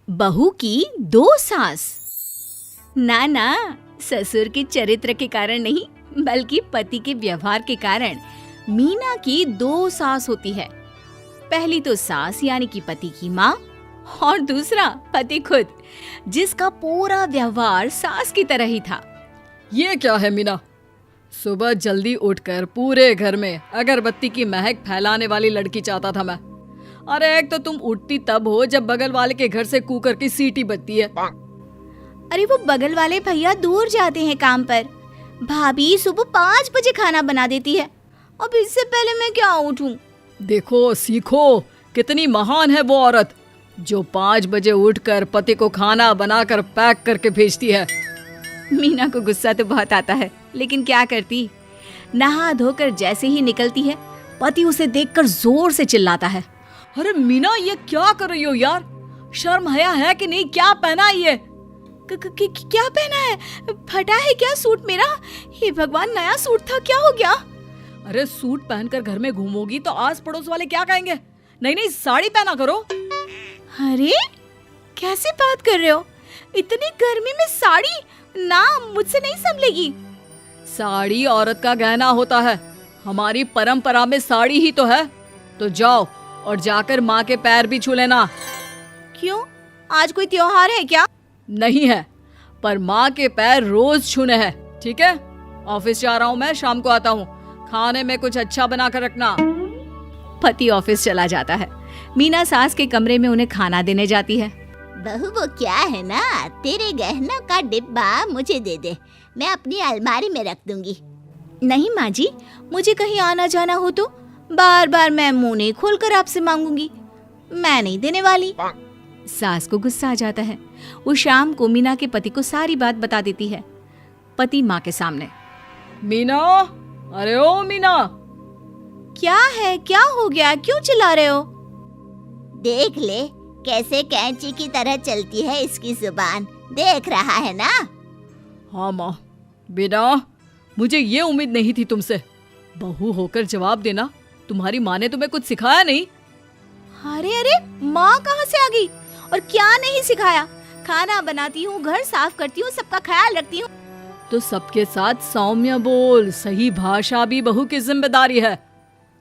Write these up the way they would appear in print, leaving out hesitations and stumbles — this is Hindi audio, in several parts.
बहू की दो सास। ना ना, ससुर के चरित्र के कारण नहीं, बल्कि पति के व्यवहार के कारण मीना की दो सास होती है। पहली तो सास यानी कि पति की माँ, और दूसरा पति खुद, जिसका पूरा व्यवहार सास की तरह ही था। ये क्या है मीना, सुबह जल्दी उठकर पूरे घर में अगरबत्ती की महक फैलाने वाली लड़की चाहता था मैं। अरे एक तो तुम उठती तब हो जब बगल वाले के घर से कुकर की सीटी बजती है। अरे वो बगल वाले भैया दूर जाते हैं काम पर, भाभी सुबह 5 बजे खाना बना देती है, अब इससे पहले मैं क्या उठूं? देखो सीखो, कितनी महान है वो औरत जो 5 बजे उठकर पति को खाना बनाकर पैक करके भेजती है। मीना को गुस्सा तो बहुत आता है, लेकिन क्या करती। नहा धोकर जैसे ही निकलती है, पति उसे देखकर जोर से चिल्लाता है। अरे मीना, ये क्या कर रही हो यार, शर्म हया है कि नहीं? क्या पहना है ये? क्या पहना है? फटा है क्या सूट मेरा? हे भगवान, नया सूट था, क्या हो गया? अरे सूट पहनकर घर में घूमोगी तो आस पड़ोस वाले क्या कहेंगे? नहीं, साड़ी पहना करो। अरे कैसे बात कर रहे हो? इतनी गर्मी में साड़ी? ना, मुझसे नहीं संभलेगी। साड़ी औरत का गहना होता है, हमारी परंपरा में साड़ी ही तो है। तो जाओ और जाकर माँ के पैर भी छू लेना। क्यों, आज कोई त्योहार है क्या? नहीं है, पर माँ के पैर रोज छूने हैं, ठीक है? ऑफिस जा रहा हूँ मैं, शाम को आता हूँ, खाने में कुछ अच्छा बना कर रखना। पति ऑफिस चला जाता है। मीना सास के कमरे में उन्हें खाना देने जाती है। बहू, वो क्या है ना, तेरे गहनों का डिब्बा मुझे दे दे, मैं अपनी अलमारी में रख दूंगी। नहीं माँ जी, मुझे कहीं आना जाना हो तो बार बार मैं मुंह नहीं खोलकर आपसे मांगूंगी, मैं नहीं देने वाली। सास को गुस्सा आ जाता है। वो शाम को मीना के पति को सारी बात बता देती है। पति माँ के सामने। मीना, अरे ओ मीना। क्या है, क्या हो गया, क्यों चिल्ला रहे हो? देख ले कैसे कैंची की तरह चलती है इसकी जुबान, देख रहा है ना? हाँ माँ। मीना, मुझे ये उम्मीद नहीं थी तुमसे। बहू होकर जवाब देना, तुम्हारी माँ ने तुम्हें कुछ सिखाया नहीं? अरे माँ कहाँ से आ गई? और क्या नहीं सिखाया? खाना बनाती हूँ, घर साफ करती हूँ, सबका ख्याल रखती हूँ। तो सबके साथ सौम्य बोल, सही भाषा भी बहू की जिम्मेदारी है।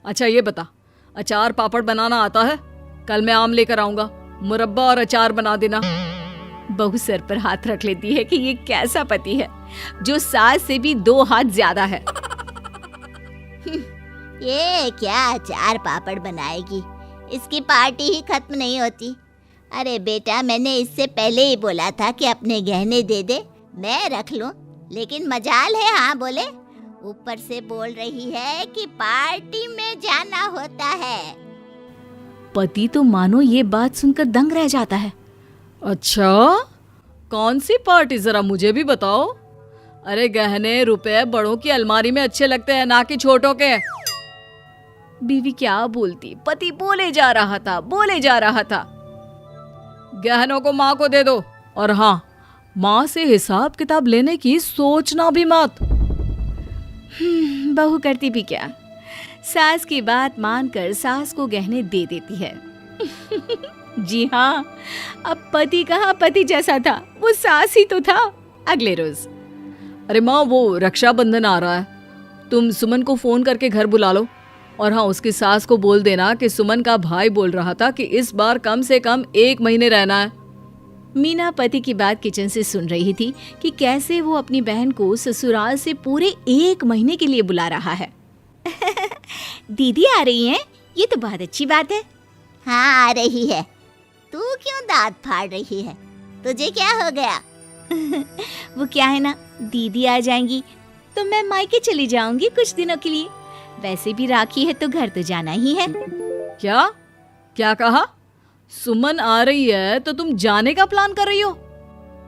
अच्छा ये बता, अचार पापड़ बनाना आता है? कल मैं आम लेकर आऊंगा, मुरब्बा और अचार बना देना। बहू सर पर हाथ रख लेती है कि ये कैसा पति है जो सास से भी 2 हाथ ज्यादा है। ये क्या अचार पापड़ बनाएगी, इसकी पार्टी ही खत्म नहीं होती। अरे बेटा, मैंने इससे पहले ही बोला था कि अपने गहने दे दे, मैं रख लूं, लेकिन मजाल है हाँ बोले। ऊपर से बोल रही है कि पार्टी में जाना होता है। पति तो मानो ये बात सुनकर दंग रह जाता है। अच्छा, कौन सी पार्टी, जरा मुझे भी बताओ। अरे गहने रुपए बड़ों की अलमारी में अच्छे लगते हैं, ना कि छोटों के। बीवी क्या बोलती, पति बोले जा रहा था। गहनों को माँ को दे दो, और हाँ, माँ से हिसाब किताब लेने की सोचना भी मत। बहू करती भी क्या, सास की बात मानकर सास को गहने दे देती है। जी हाँ, अब पति कहाँ पति जैसा था, वो सास ही तो था। अगले रोज। अरे माँ, वो रक्षाबंधन आ रहा है, तुम सुमन को फोन करके घर बुला लो, और हाँ, उसकी सास को बोल देना कि सुमन का भाई बोल रहा था कि इस बार कम से कम 1 महीने रहना है। मीना पति की बात किचन से सुन रही थी कि कैसे वो अपनी बहन को ससुराल से पूरे 1 महीने के लिए बुला रहा है। दीदी आ रही हैं, ये तो बहुत अच्छी बात है। हाँ, आ रही है। तू क्यों दांत फाड़ रही है, तुझे क्या हो गया? वो क्या है ना, दीदी आ जाएंगी तो मैं मायके चली जाऊंगी कुछ दिनों के लिए। वैसे भी राखी है तो घर तो जाना ही है। क्या कहा? सुमन आ रही है तो तुम जाने का प्लान कर रही हो?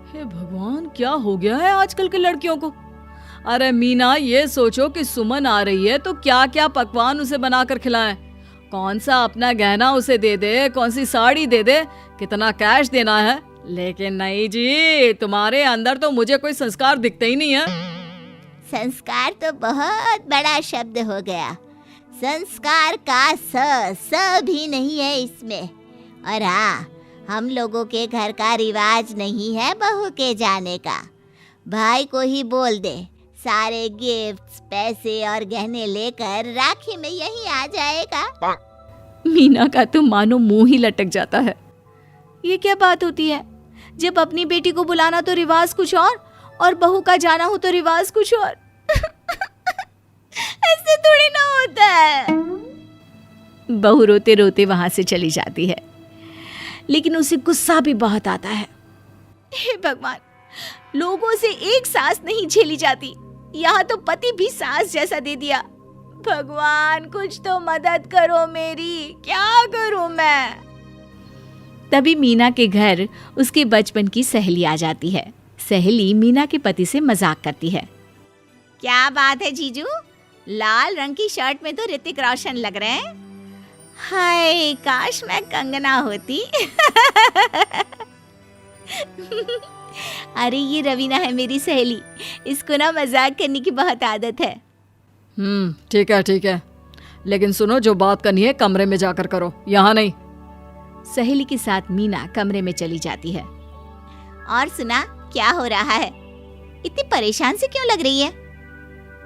हे भगवान, क्या हो गया है आजकल के लड़कियों को? अरे मीना, ये सोचो कि सुमन आ रही है तो क्या क्या पकवान उसे बनाकर खिलाएं, कौन सा अपना गहना उसे दे दे, कौन सी साड़ी दे दे, कितना कैश देना है। लेकिन नहीं जी, तुम्हारे अंदर तो मुझे कोई संस्कार दिखते ही नहीं है। संस्कार तो बहुत बड़ा शब्द हो गया, संस्कार का स भी नहीं है इसमें। और हाँ, हम लोगों के घर का रिवाज नहीं है बहू के जाने का। भाई को ही बोल दे, सारे गिफ्ट्स, पैसे और गहने लेकर राखी में यहीं आ जाएगा। मीना का तो मानो मुंह ही लटक जाता है। ये क्या बात होती है? जब अपनी बेटी को बुलाना तो रिवाज कुछ और बहू का जाना हो तो रिवाज कुछ और। ऐसे थोड़ी ना होता है। बहू रोते रोते वहां से चली जाती है, लेकिन उसे गुस्सा भी बहुत आता है। हे भगवान, लोगों से एक सास नहीं झेली जाती, यहाँ तो पति भी सास जैसा दे दिया। भगवान कुछ तो मदद करो मेरी, क्या करूं मैं? तभी मीना के घर उसके बचपन की सहेली आ जाती है। सहेली मीना के पति से मजाक करती है। क्या बात है जीजू, लाल रंग की शर्ट में तो ऋतिक रोशन लग रहे हैं। हाय काश मैं कंगना होती। अरे ये रवीना है मेरी सहेली, इसको ना मजाक करने की बहुत आदत है। ठीक है, लेकिन सुनो, जो बात करनी है कमरे में जाकर करो, यहाँ नहीं। सहेली के साथ मीना कमरे में चली जाती है। और सुना, क्या हो रहा है? इतनी परेशान से क्यों लग रही है?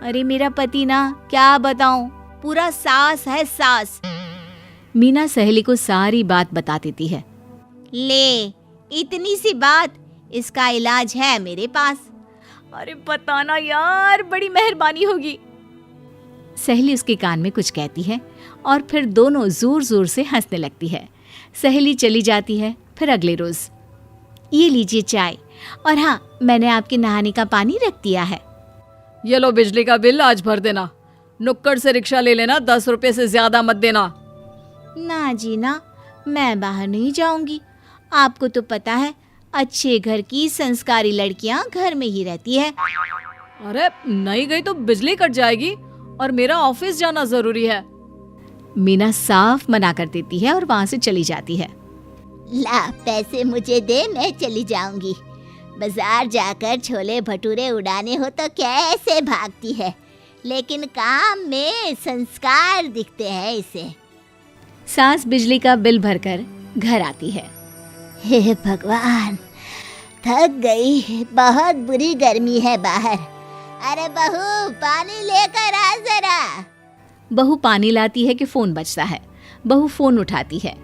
अरे मेरा पति ना, क्या बताऊं, पूरा सास है सास। मीना सहेली को सारी बात बता देती है। ले, इतनी सी बात, इसका इलाज है मेरे पास। अरे बताना यार, बड़ी मेहरबानी होगी। सहेली उसके कान में कुछ कहती है और फिर दोनों जोर जोर से हंसने लगती है। सहेली चली जाती है। फिर अगले रोज, ये लीजिए चाय, और हाँ, मैंने आपके नहाने का पानी रख दिया है। ये लो बिजली का बिल, आज भर देना। नुक्कड़ से रिक्शा ले लेना, 10 रुपए से ज्यादा मत देना। ना जी ना, मैं बाहर नहीं जाऊंगी। आपको तो पता है, अच्छे घर की संस्कारी लड़कियां घर में ही रहती है। अरे नहीं गई तो बिजली कट जाएगी और मेरा ऑफिस जाना जरूरी है। मीना साफ मना कर देती है और वहां से चली जाती है। ला, पैसे मुझे दे, मैं चली जाऊंगी। बाजार जाकर छोले भटूरे उड़ाने हो तो कैसे भागती है, लेकिन काम में संस्कार दिखते हैं इसे। सास बिजली का बिल भरकर घर आती है। हे भगवान, थक गई, बहुत बुरी गर्मी है बाहर। अरे बहू, पानी लेकर आ जरा। बहू पानी लाती है कि फोन बजता है। बहू फोन उठाती है।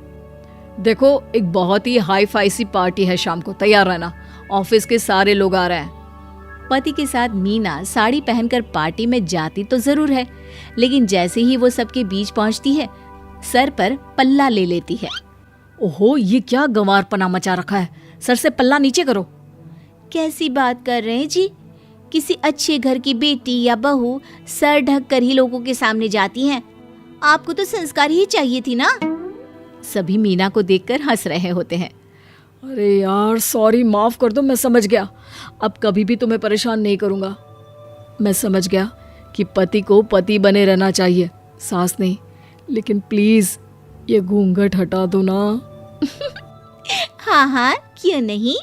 देखो, एक बहुत ही हाई फाई सी पार्टी है शाम को, तैयार रहना, ऑफिस के सारे लोग आ रहे हैं। पति के साथ मीना साड़ी पहनकर पार्टी में जाती तो जरूर है, लेकिन जैसे ही वो सबके बीच पहुंचती है, सर पर पल्ला ले लेती है। ओहो, ये क्या गंवारपना मचा रखा है, सर से पल्ला नीचे करो। कैसी बात कर रहे हैं जी? किसी अच्छे घर की बेटी या बहू सर ढक कर ही लोगों के सामने जाती हैं। आपको तो संस्कार ही चाहिए थी ना। सभी मीना को देखकर हंस रहे होते हैं। अरे यार सॉरी, माफ कर दो, मैं समझ गया, अब कभी भी तुम्हें परेशान नहीं करूंगा। मैं समझ गया कि पति को पति बने रहना चाहिए, सास नहीं, लेकिन प्लीज ये घूंघट हटा दो ना। हाँ हाँ, क्यों नहीं।